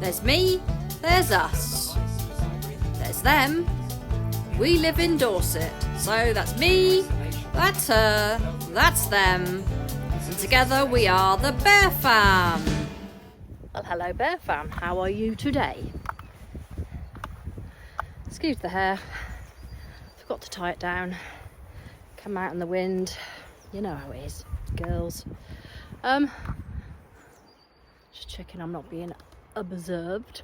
There's me, there's us. There's them. We live in Dorset. So that's me, that's her, that's them. And together we are the Bear Fam. Well, hello Bear Fam, how are you today? Excuse the hair. Forgot to tie it down. Come out in the wind. You know how it is, girls. Just checking I'm not being observed.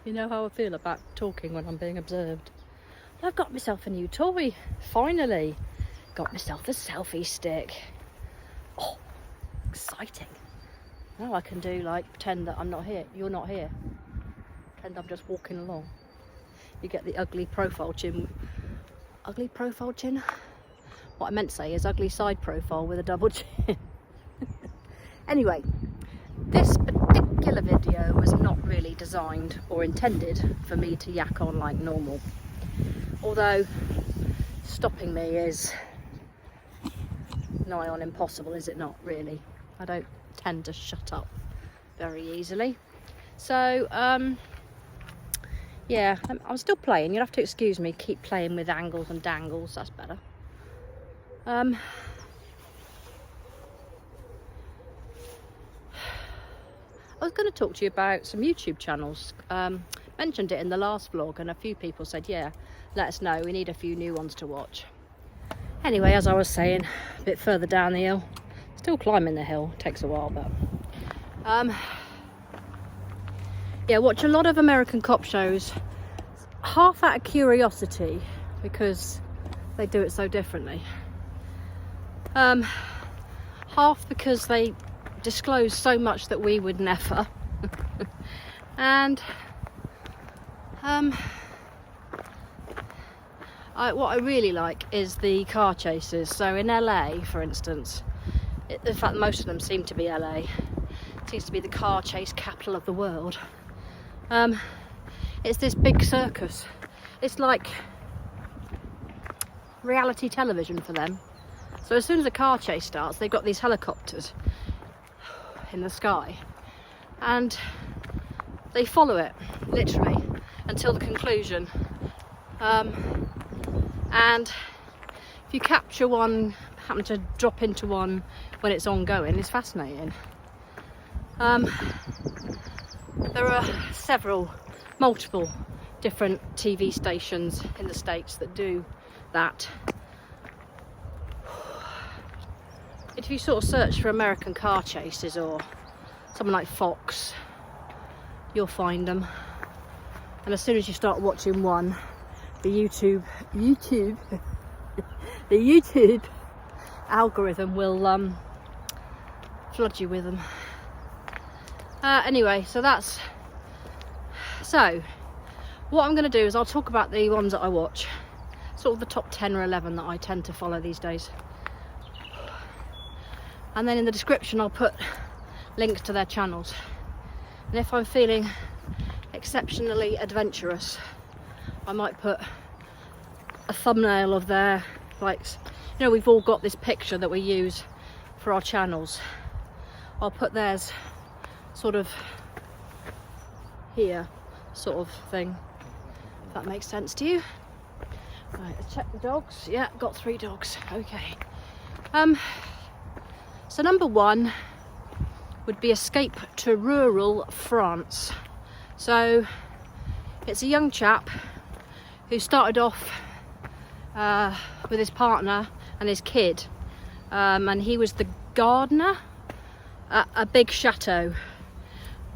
You know how I feel about talking when I'm being observed. I've got myself a new toy, finally. Got myself a selfie stick. Oh, exciting. Now I can do like pretend that I'm not here, you're not here. Pretend I'm just walking along. You get the ugly profile chin. Ugly profile chin? What I meant to say is ugly side profile with a double chin. Anyway, this particular video was not really designed or intended for me to yak on like normal. Although stopping me is nigh on impossible, is it not really? I don't tend to shut up very easily. So, yeah, I'm still playing. You'll have to excuse me, keep playing with angles and dangles, that's better. I was going to talk to you about some YouTube channels. Mentioned it in the last vlog and a few people said, yeah, let us know, we need a few new ones to watch. Anyway, as I was saying, a bit further down the hill, still climbing the hill, takes a while, but yeah, watch a lot of American cop shows, half out of curiosity because they do it so differently, half because they disclose so much that we would never. And what I really like is the car chases. So in LA, for instance, in fact most of them seem to be LA, it seems to be the car chase capital of the world. It's this big circus. It's like reality television for them. So as soon as a car chase starts, they've got these helicopters in the sky and they follow it literally until the conclusion, and if you capture one, happen to drop into one when it's ongoing, it's fascinating. There are multiple different TV stations in the States that do that. If you sort of search for American car chases or something like Fox, you'll find them. And as soon as you start watching one, the YouTube the YouTube algorithm will flood you with them. Anyway, so what I'm going to do is I'll talk about the ones that I watch, sort of the top 10 or 11 that I tend to follow these days. And then in the description I'll put links to their channels. And if I'm feeling exceptionally adventurous, I might put a thumbnail of their, like, you know, we've all got this picture that we use for our channels. I'll put theirs sort of here, sort of thing, if that makes sense to you. Right, let's check the dogs. Yeah, got 3 dogs. Okay. So number 1 would be Escape to Rural France. So it's a young chap who started off with his partner and his kid, and he was the gardener at a big chateau,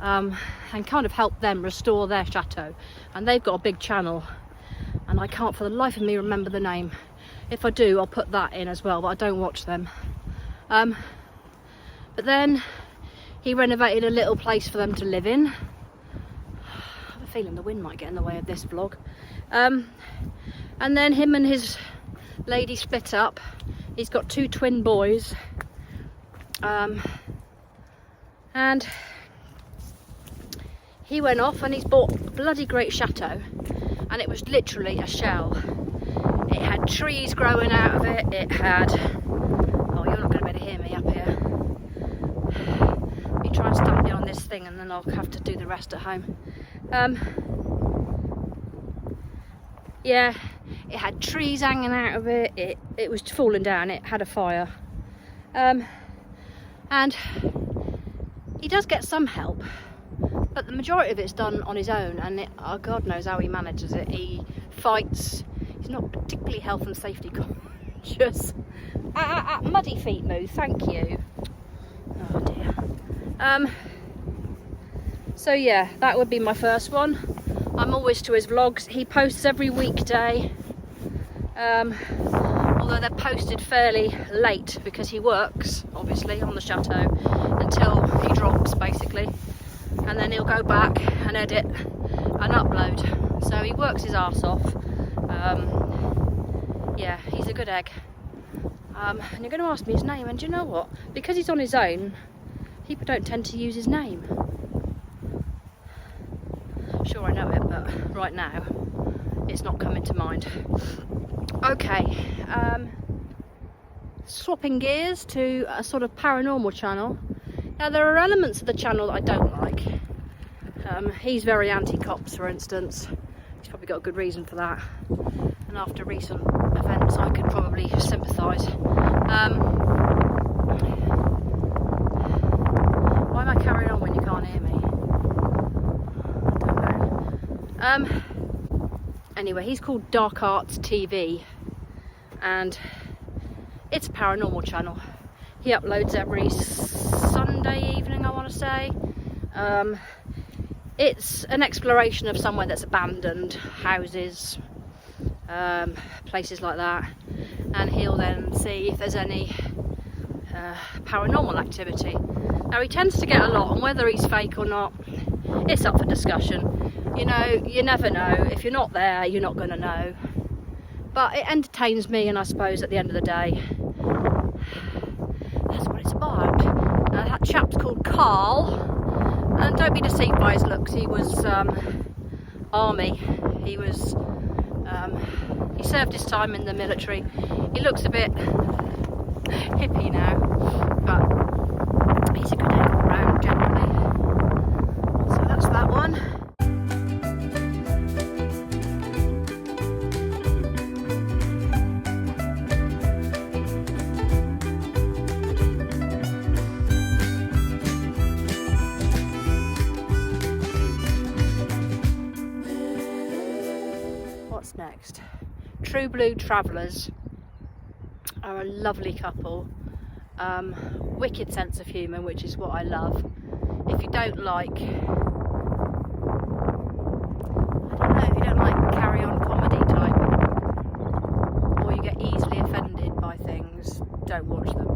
and kind of helped them restore their chateau. And they've got a big channel and I can't for the life of me remember the name. If I do, I'll put that in as well, but I don't watch them. But then he renovated a little place for them to live in. I have a feeling the wind might get in the way of this vlog. And then him and his lady split up. He's got 2 twin boys. And he went off and he's bought a bloody great chateau, and it was literally a shell. It had trees growing out of it. It had, oh, you're not going to be able to hear me up here. Let me try and stand down this thing and then I'll have to do the rest at home. Yeah, it had trees hanging out of it. It was falling down. It had a fire. And he does get some help, but the majority of it's done on his own, and God knows how he manages it. He fights. He's not particularly health and safety conscious. Muddy feet move, thank you. Oh dear. So yeah, that would be my first one. I'm always to his vlogs. He posts every weekday, although they're posted fairly late because he works obviously on the chateau until he drops basically, and then he'll go back and edit and upload. So he works his arse off. Yeah, he's a good egg. And you're going to ask me his name, and do you know what? Because he's on his own, people don't tend to use his name. Sure, I know it, but right now it's not coming to mind. Okay, swapping gears to a sort of paranormal channel. Now there are elements of the channel that I don't like. He's very anti-cops, for instance. He's probably got a good reason for that. And after recent events, I could probably sympathise. Why am I carrying on when you can't hear me? I don't know. Anyway, he's called Dark Arts TV, and it's a paranormal channel. He uploads every Sunday evening, I want to say. It's an exploration of somewhere that's abandoned, houses, places like that, and he'll then see if there's any paranormal activity. Now he tends to get a lot, and whether he's fake or not, it's up for discussion. You know, you never know. If you're not there, you're not going to know. But it entertains me, and I suppose at the end of the day, that's what it's about. That chap's called Carl, and don't be deceived by his looks. He was army. He was he served his time in the military. He looks a bit hippie now, but he's a good egg all round generally. So that's that one. What's next? True Blue Travellers are a lovely couple. Wicked sense of humour, which is what I love. If you don't like, carry on comedy type, or you get easily offended by things, don't watch them.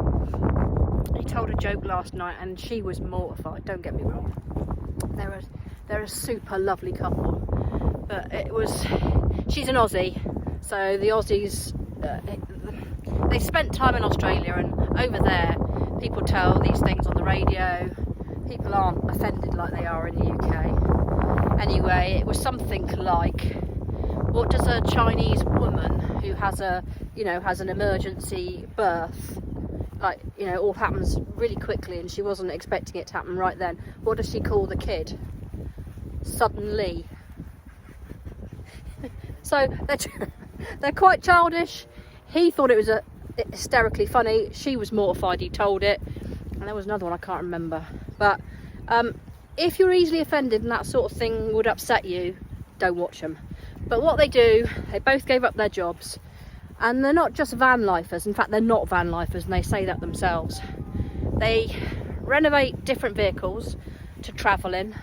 He told a joke last night and she was mortified, don't get me wrong. They're a super lovely couple, but she's an Aussie, so the Aussies, they spent time in Australia, and over there people tell these things on the radio. People aren't offended like they are in the UK. Anyway, it was something like, what does a Chinese woman who has an emergency birth, all happens really quickly and she wasn't expecting it to happen right then, what does she call the kid? Suddenly. So they're quite childish. He thought it was hysterically funny. She was mortified he told it. And there was another one I can't remember. But if you're easily offended and that sort of thing would upset you, don't watch them. But what they do, they both gave up their jobs. And they're not just van lifers. In fact, they're not van lifers, and they say that themselves. They renovate different vehicles to travel in.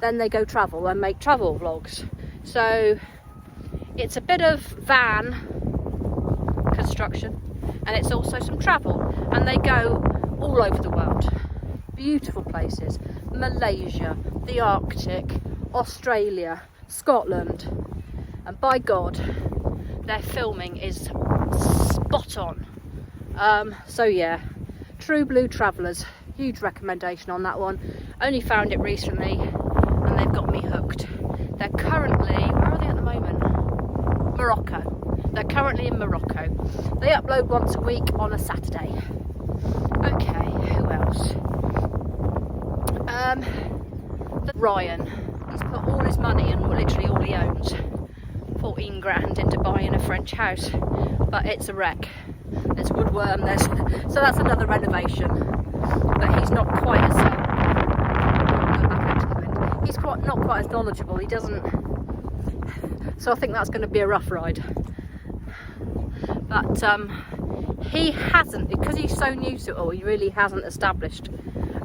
Then they go travel and make travel vlogs. So it's a bit of van construction, and it's also some travel. And they go all over the world. Beautiful places. Malaysia, the Arctic, Australia, Scotland. And by God, their filming is spot on. So yeah, True Blue Travellers, huge recommendation on that one. Only found it recently and they've got me hooked. They're currently, where are they at the moment? Morocco. They're currently in Morocco. They upload once a week on a Saturday. Okay, who else? Ryan, he's put all his money and literally all he owns, 14 grand, into buying a French house, but it's a wreck. There's woodworm, so that's another renovation. But he's not quite as not quite as knowledgeable. He doesn't. So I think that's going to be a rough ride. But he hasn't, because he's so new to it all, he really hasn't established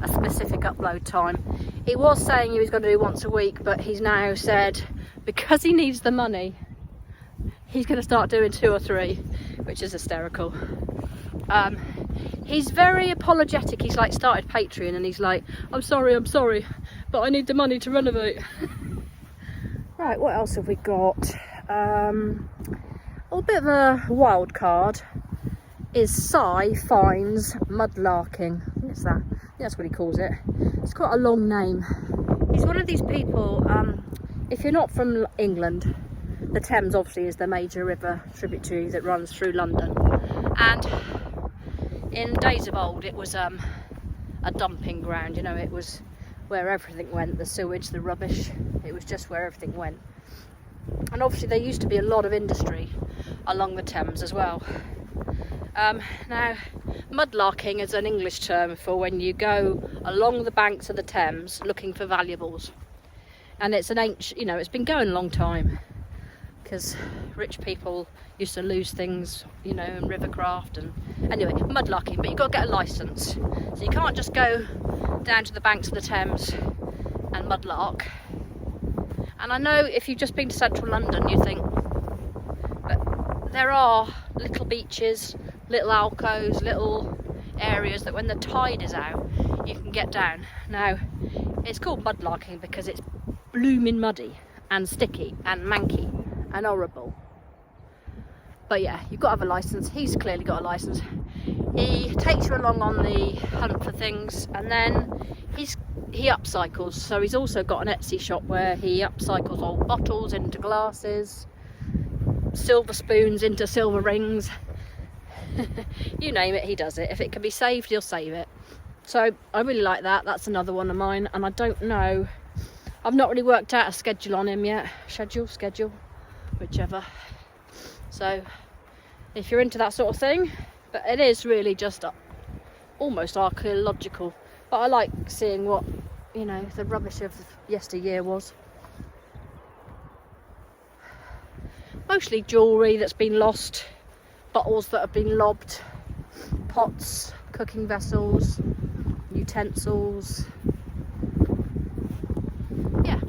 a specific upload time. He was saying he was going to do once a week, but he's now said because he needs the money, he's going to start doing 2 or 3, which is hysterical. He's very apologetic. He's like started Patreon and he's like, I'm sorry, but I need the money to renovate. Right, what else have we got? A bit of a wild card is Si finds mudlarking. I think it's that. I think that's what he calls it. It's quite a long name. He's one of these people, if you're not from England, the Thames obviously is the major river tributary that runs through London. And in days of old, it was a dumping ground, you know, it was where everything went, the sewage, the rubbish, it was just where everything went. And obviously there used to be a lot of industry along the Thames as well. Now, mudlarking is an English term for when you go along the banks of the Thames looking for valuables. And it's an ancient, you know, it's been going a long time, because rich people used to lose things, you know, in rivercraft and anyway, mudlarking, but you've got to get a licence. So you can't just go down to the banks of the Thames and mudlark. And I know if you've just been to central London, you think, but there are little beaches, little alcoves, little areas that when the tide is out, you can get down. Now, it's called mudlarking because it's blooming muddy and sticky and manky and horrible. But yeah, you've got to have a licence. He's clearly got a licence. He takes you along on the hunt for things, and then he upcycles. So he's also got an Etsy shop where he upcycles old bottles into glasses, silver spoons into silver rings. You name it, he does it. If it can be saved, he'll save it. So I really like that. That's another one of mine, and I don't know, I've not really worked out a schedule on him yet. Schedule, whichever. So if you're into that sort of thing, but it is really just almost archaeological, but I like seeing what, you know, the rubbish of yesteryear was. Mostly jewellery that's been lost, bottles that have been lobbed, pots, cooking vessels, utensils. Yeah.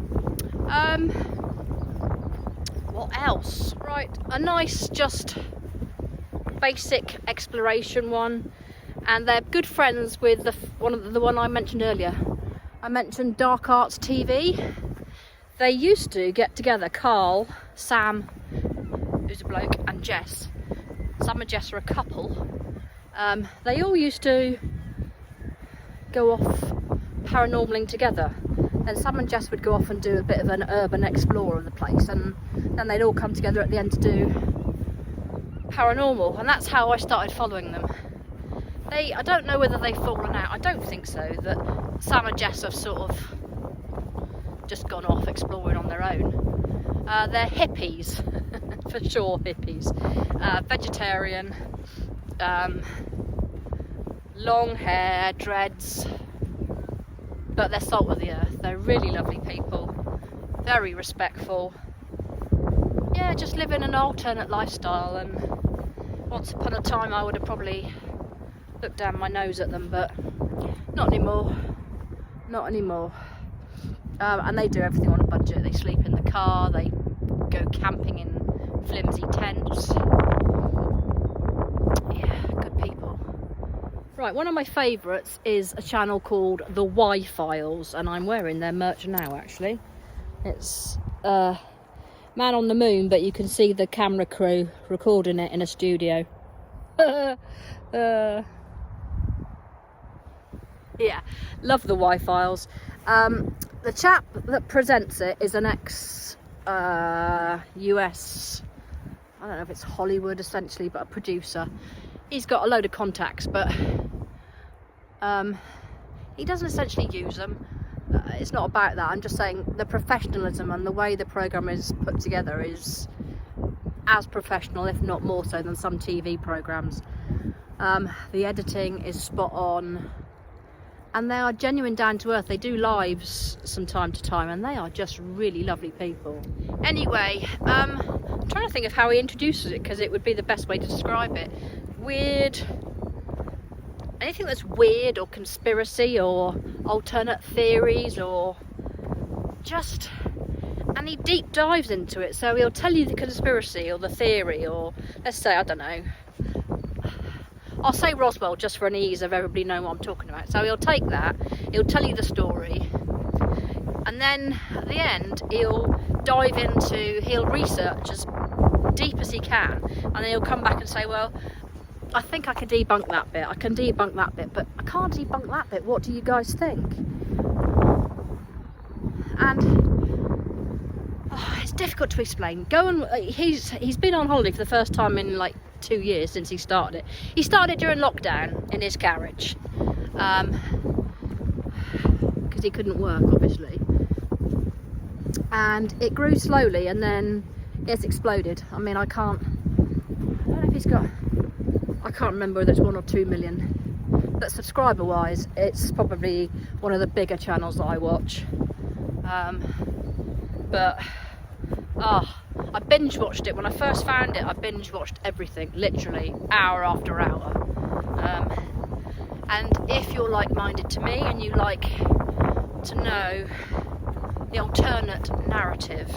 What else? Right, a nice just basic exploration one, and they're good friends with the one I mentioned earlier. I mentioned Dark Arts TV. They used to get together, Carl, Sam, who's a bloke, and Jess. Sam and Jess are a couple. They all used to go off paranormaling together. And Sam and Jess would go off and do a bit of an urban explorer of the place, and then they'd all come together at the end to do paranormal, and that's how I started following them. I don't know whether they've fallen out. I don't think so, that Sam and Jess have sort of just gone off exploring on their own. They're hippies, for sure, hippies. Vegetarian, long hair, dreads, but they're salt of the earth. They're really lovely people, very respectful. Yeah, just living an alternate lifestyle, and once upon a time I would have probably looked down my nose at them, but not anymore. And they do everything on a budget. They sleep in the car, they go camping in flimsy tents. Yeah, good people. Right, one of my favourites is a channel called The Y-Files, and I'm wearing their merch now actually. It's Man on the Moon, but you can see the camera crew recording it in a studio. Yeah, love the Y-Files. The chap that presents it is an ex US, I don't know if it's Hollywood essentially, but a producer. He's got a load of contacts, but he doesn't essentially use them. It's not about that. I'm just saying the professionalism and the way the programme is put together is as professional, if not more so, than some TV programmes. The editing is spot on, and they are genuine, down to earth. They do lives from time to time, and they are just really lovely people. Anyway, I'm trying to think of how he introduces it, because it would be the best way to describe it. Weird. Anything that's weird or conspiracy or alternate theories, or just, and he deep dives into it. So he'll tell you the conspiracy or the theory, or let's say, I don't know, I'll say Roswell just for an ease of everybody knowing what I'm talking about. So he'll take that, he'll tell you the story, and then at the end he'll dive into, he'll research as deep as he can, and then he'll come back and say, well, I think I can debunk that bit, I can debunk that bit, but I can't debunk that bit. What do you guys think? And it's difficult to explain. Go and he's been on holiday for the first time in like 2 years since he started it. He started it during lockdown in his garage, because he couldn't work, obviously, and it grew slowly, and then it's exploded. I mean, I don't know if he's got, I can't remember whether it's 1 or 2 million, but subscriber wise it's probably one of the bigger channels that I watch. But I binge watched it when I first found it. I binge watched everything, literally hour after hour. And if you're like-minded to me and you like to know the alternate narrative,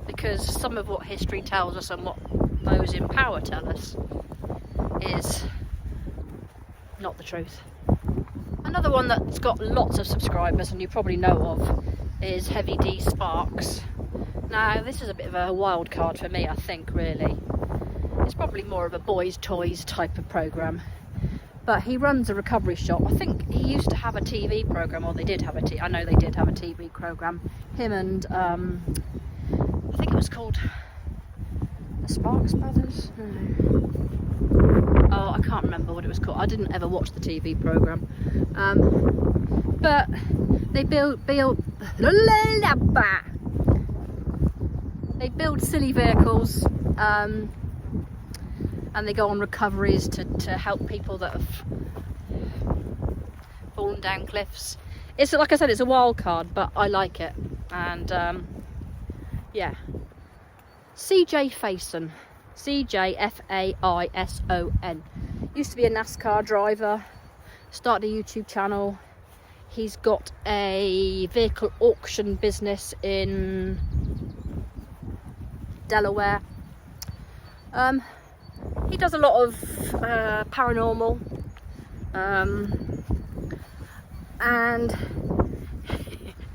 because some of what history tells us and what those in power tell us is not the truth. Another one that's got lots of subscribers, and you probably know of, is HeavyDSparks. Now, this is a bit of a wild card for me, I think, really. It's probably more of a boys' toys type of programme. But he runs a recovery shop. I think he used to have a TV programme, or they did have I know they did have a TV programme. Him and, I think it was called the Sparks Brothers? No. Oh, I can't remember what it was called. I didn't ever watch the TV programme. But they build silly vehicles, and they go on recoveries to help people that have fallen down cliffs. It's, like I said, it's a wild card, but I like it. And yeah, CJ Faison, CJFAISON, used to be a NASCAR driver, started a YouTube channel. He's got a vehicle auction business in Delaware. He does a lot of paranormal, and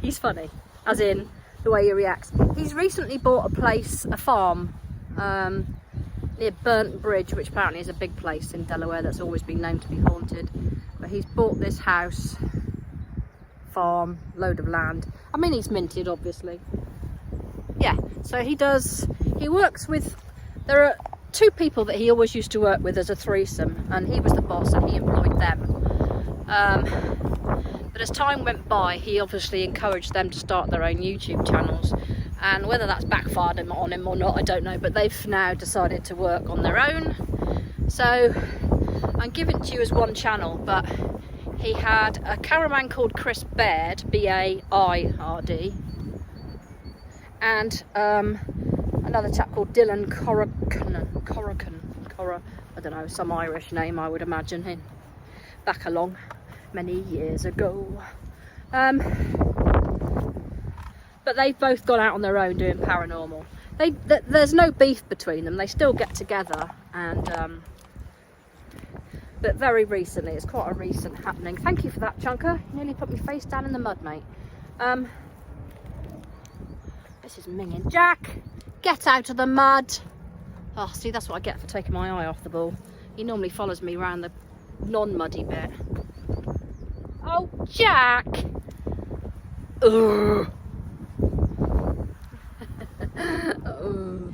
he's funny, as in the way he reacts. He's recently bought a farm near Burnt Bridge, which apparently is a big place in Delaware that's always been known to be haunted. But he's bought this house, farm, load of land. I mean, he's minted, obviously. Yeah, so he works with, there are 2 people that he always used to work with as a threesome, and he was the boss and he employed them. But as time went by, he obviously encouraged them to start their own YouTube channels, and whether that's backfired on him or not, I don't know, but they've now decided to work on their own. So I'm giving it to you as one channel, but he had a cameraman called Chris Baird, Baird, and another chap called Dylan Coracon, I don't know, some Irish name, I would imagine, him back along many years ago. But they've both gone out on their own doing paranormal. There's no beef between them. They still get together, and but very recently, it's quite a recent happening. Thank you for that, Chunker. You nearly put me face down in the mud, mate. This is minging. Jack, get out of the mud. Oh, see, that's what I get for taking my eye off the ball. He normally follows me around the non-muddy bit. Oh, Jack. Ugh. Oh.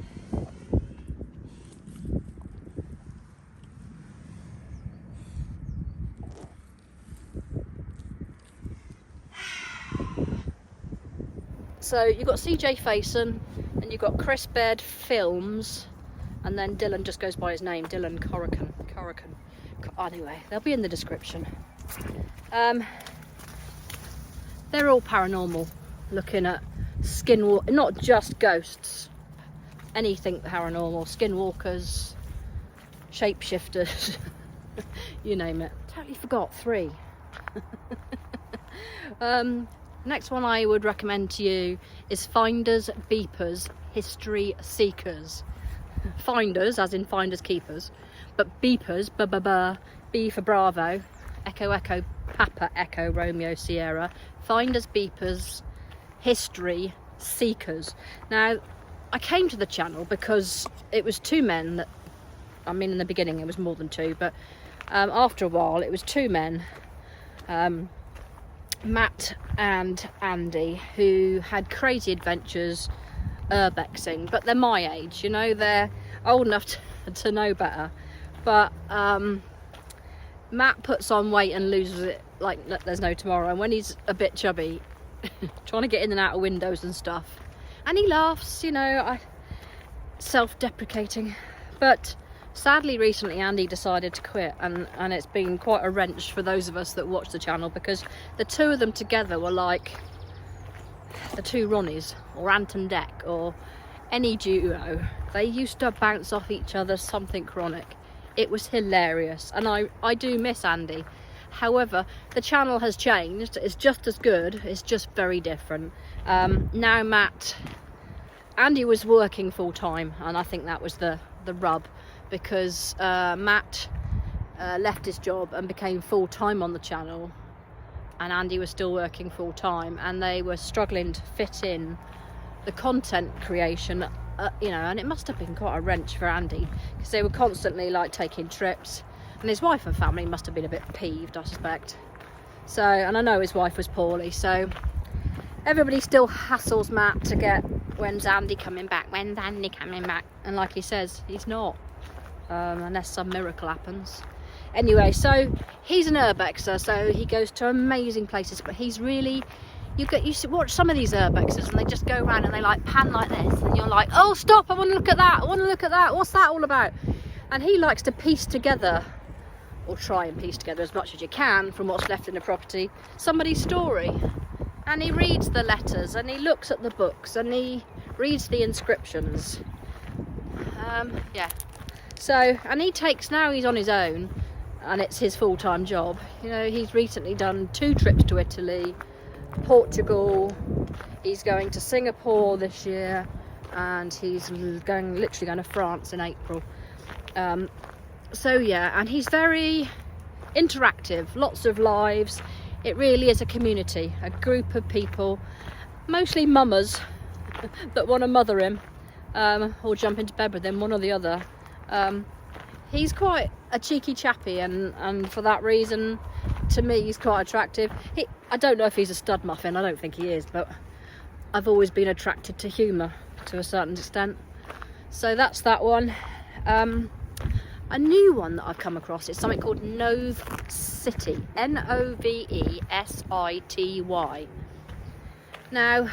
So you've got CJ Faison, and you've got Chris Baird Films, and then Dylan just goes by his name, Dylan Coracon. Anyway, they'll be in the description. They're all paranormal, looking at not just ghosts, anything paranormal, skinwalkers, shapeshifters, you name it. Totally forgot 3. Next one I would recommend to you is Finders, Beepers, History Seekers. Finders, as in finders keepers, but beepers, B for Bravo, Echo Echo Papa Echo Romeo Sierra. Finders, beepers, history seekers. Now, I came to the channel because it was 2 men that, I mean, in the beginning it was more than 2, but after a while it was 2 men, Matt and Andy, who had crazy adventures urbexing, but they're my age, you know, they're old enough to know better. But Matt puts on weight and loses it like there's no tomorrow, and when he's a bit chubby, trying to get in and out of windows and stuff, and he laughs, you know, self-deprecating. But sadly recently Andy decided to quit, and it's been quite a wrench for those of us that watch the channel, because the 2 of them together were like the 2 Ronnies, or Ant and Dec, or any duo. They used to bounce off each other something chronic. It was hilarious, and I do miss Andy. However, the channel has changed. It's just as good, it's just very different. Now Andy was working full-time, and I think that was the rub, because Matt left his job and became full-time on the channel, and Andy was still working full-time, and they were struggling to fit in the content creation, you know, and it must have been quite a wrench for Andy, because they were constantly like taking trips, and his wife and family must have been a bit peeved, I suspect. So, and I know his wife was poorly, so everybody still hassles Matt to get, when's Andy coming back, and like he says, he's not, unless some miracle happens. Anyway, so he's an urbexer, so he goes to amazing places, but he's really, you watch some of these urbexers and they just go around and they like pan like this, and you're like, oh stop, I want to look at that, what's that all about? And he likes to piece together, or try and piece together as much as you can from what's left in the property, somebody's story. And he reads the letters, and he looks at the books, and he reads the inscriptions. Yeah. So, and now he's on his own, and it's his full-time job. You know, he's recently done 2 trips to Italy, Portugal, he's going to Singapore this year, and he's literally going to France in April. So yeah, and he's very interactive, lots of lives. It really is a community, a group of people, mostly mamas that want to mother him, or jump into bed with him, one or the other. He's quite a cheeky chappy, and for that reason, to me, he's quite attractive. I don't know if he's a stud muffin, I don't think he is, but I've always been attracted to humour to a certain extent. So that's that one. A new one that I've come across is something called Novesity, Novesity. Now,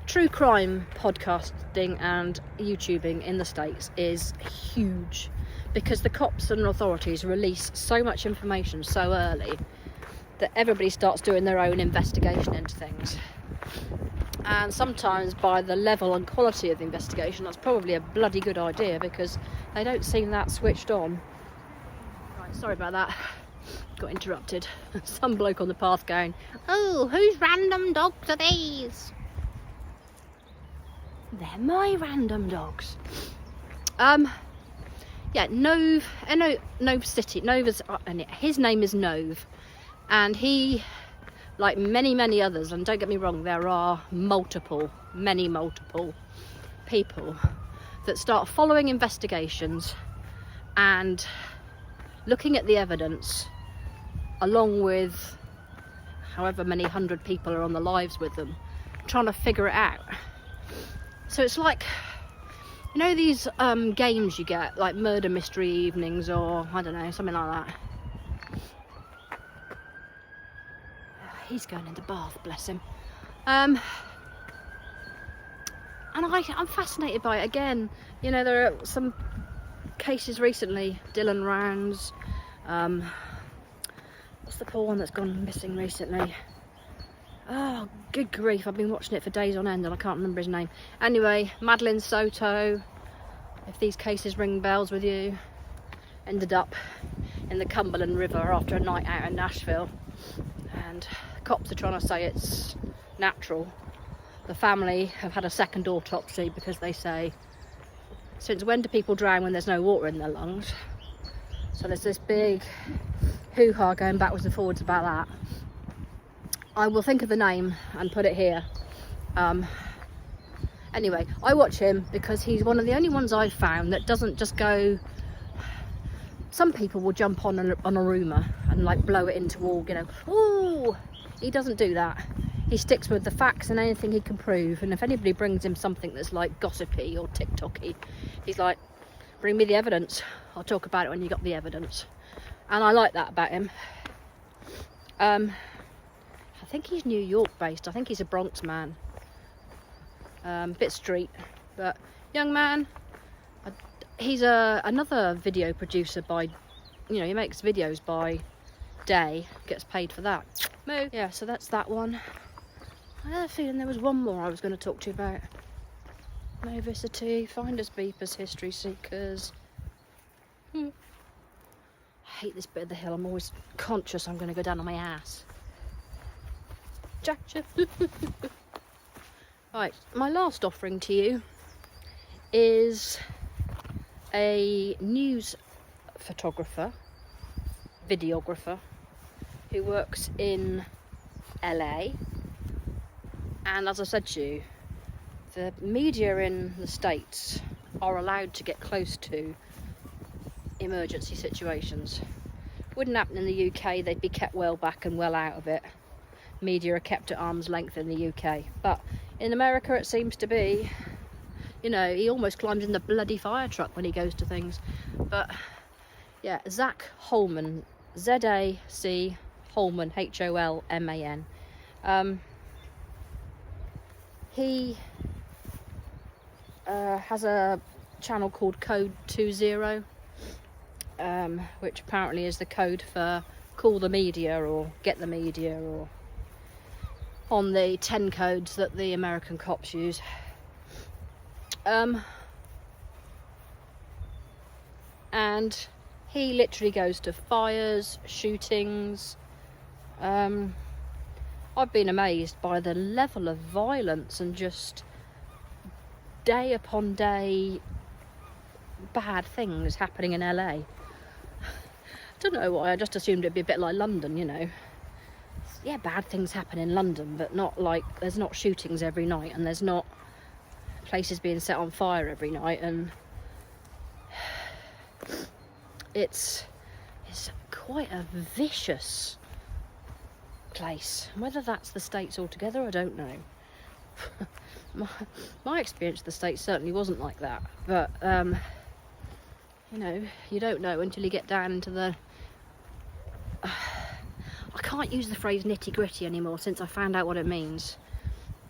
true crime podcasting and YouTubing in the States is huge, because the cops and authorities release so much information so early that everybody starts doing their own investigation into things. And sometimes by the level and quality of the investigation, that's probably a bloody good idea, because they don't seem that switched on. Right, sorry about that. Got interrupted. Some bloke on the path going, oh, whose random dogs are these? They're my random dogs. Yeah, Novesity. His name is Nove, and he, like many others, and don't get me wrong, there are multiple people that start following investigations and looking at the evidence, along with however many 100 people are on the lives with them, trying to figure it out. So it's like, you know, these games you get, like murder mystery evenings, or I don't know, something like that. He's going in the bath, bless him. And I'm fascinated by it again. You know, there are some cases recently, Dylan Rounds, what's the poor one that's gone missing recently? Oh, good grief, I've been watching it for days on end and I can't remember his name. Anyway, Madeline Soto, if these cases ring bells with you, ended up in the Cumberland River after a night out in Nashville, and cops are trying to say it's natural. The family have had a second autopsy because they say, since when do people drown when there's no water in their lungs? So there's this big hoo-ha going backwards and forwards about that. I will think of the name and put it here. Anyway, I watch him because he's one of the only ones I've found that doesn't just go... Some people will jump on a rumour and like blow it into all, you know, ooh! He doesn't do that. He sticks with the facts and anything he can prove, and if anybody brings him something that's like gossipy or TikToky, he's like, bring me the evidence, I'll talk about it when you got the evidence. And I like that about him. I think he's New York based, I think he's a Bronx man. Bit street, but young man. He's another video producer by, you know, he makes videos by day, gets paid for that. Moo. Yeah, so that's that one. I had a feeling there was one more I was going to talk to you about. Novesity, finders, beepers, history seekers. I hate this bit of the hill. I'm always conscious I'm going to go down on my ass. Jack. Right, my last offering to you is a news photographer, videographer, who works in LA. And as I said to you, the media in the States are allowed to get close to emergency situations. Wouldn't happen in the UK, they'd be kept well back and well out of it. Media are kept at arm's length in the UK. But in America it seems to be, you know, he almost climbs in the bloody fire truck when he goes to things. But yeah, Zac Holman, Z-A-C Holman, H-O-L-M-A-N. He has a channel called Code 20, which apparently is the code for call the media or get the media, or on the 10 codes that the American cops use. And he literally goes to fires, shootings. I've been amazed by the level of violence and just day upon day bad things happening in LA. Don't know why, I just assumed it'd be a bit like London, you know. Yeah, bad things happen in London, but not like, there's not shootings every night, and there's not places being set on fire every night, and it's quite a vicious place. Whether that's the States altogether, I don't know. my experience of the States certainly wasn't like that, but you know, you don't know until you get down into the I can't use the phrase nitty-gritty anymore since I found out what it means.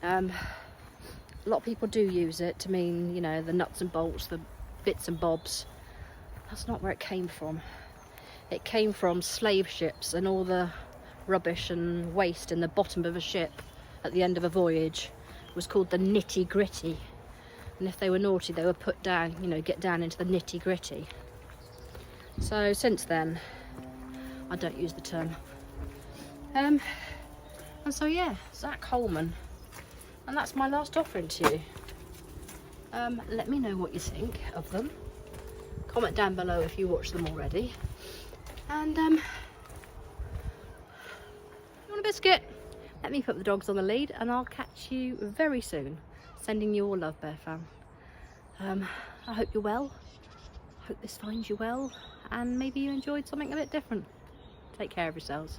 A lot of people do use it to mean, you know, the nuts and bolts, the bits and bobs. That's not where it came from. It came from slave ships and all the rubbish and waste in the bottom of a ship at the end of a voyage was called the nitty-gritty. And if they were naughty, they were put down, you know, get down into the nitty-gritty. So since then, I don't use the term. And so yeah, Zac Holman. And that's my last offering to you. Let me know what you think of them. Comment down below if you watched them already. And you want a biscuit? Let me put the dogs on the lead and I'll catch you very soon. Sending you all love, Bear Fam. I hope you're well. Hope this finds you well. And maybe you enjoyed something a bit different. Take care of yourselves.